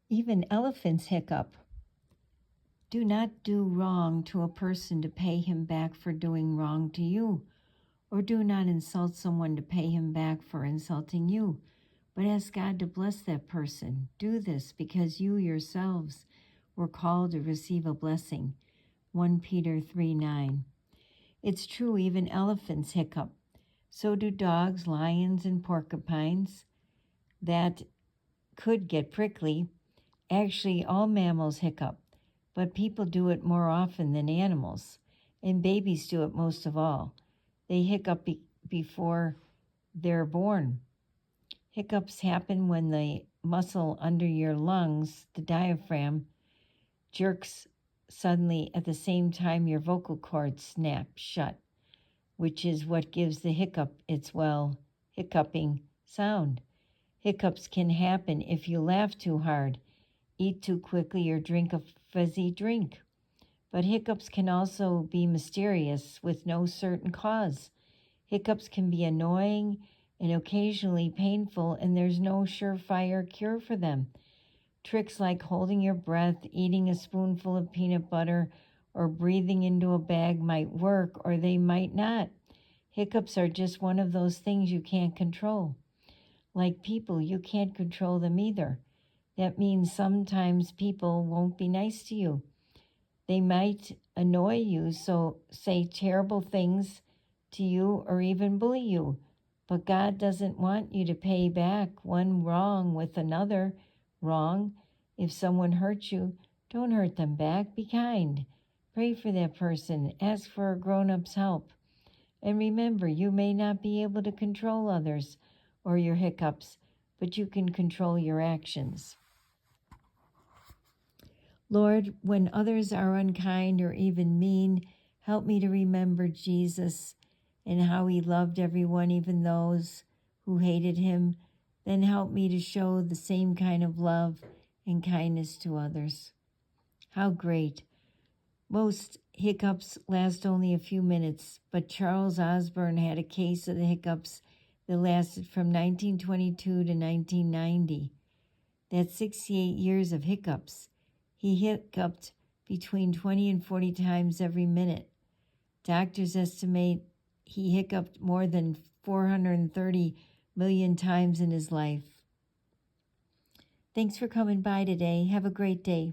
Even elephants hiccup. Do not do wrong to a person to pay him back for doing wrong to you, or do not insult someone to pay him back for insulting you, but ask God to bless that person. Do this because you yourselves were called to receive a blessing. 1 Peter 3:9. It's true, even elephants hiccup. So do dogs, lions, and porcupines. That could get prickly. Actually, all mammals hiccup, but people do it more often than animals, and babies do it most of all. They hiccup before they're born. Hiccups happen when the muscle under your lungs, the diaphragm, jerks suddenly at the same time your vocal cords snap shut, which is what gives the hiccup its, hiccuping sound. Hiccups can happen if you laugh too hard, eat too quickly, or drink a fizzy drink. But hiccups can also be mysterious with no certain cause. Hiccups can be annoying and occasionally painful, and there's no surefire cure for them. Tricks like holding your breath, eating a spoonful of peanut butter, or breathing into a bag might work, or they might not. Hiccups are just one of those things you can't control. Like people, you can't control them either. That means sometimes people won't be nice to you. They might annoy you, so say terrible things to you or even bully you. But God doesn't want you to pay back one wrong with another wrong. If someone hurts you, don't hurt them back. Be kind. Pray for that person. Ask for a grown-up's help. And remember, you may not be able to control others or your hiccups, but you can control your actions. Lord, when others are unkind or even mean, help me to remember Jesus and how he loved everyone, even those who hated him. Then help me to show the same kind of love and kindness to others. How great. Most hiccups last only a few minutes, but Charles Osborne had a case of the hiccups that lasted from 1922 to 1990. That's 68 years of hiccups. He hiccuped between 20 and 40 times every minute. Doctors estimate he hiccuped more than 430 million times in his life. Thanks for coming by today. Have a great day.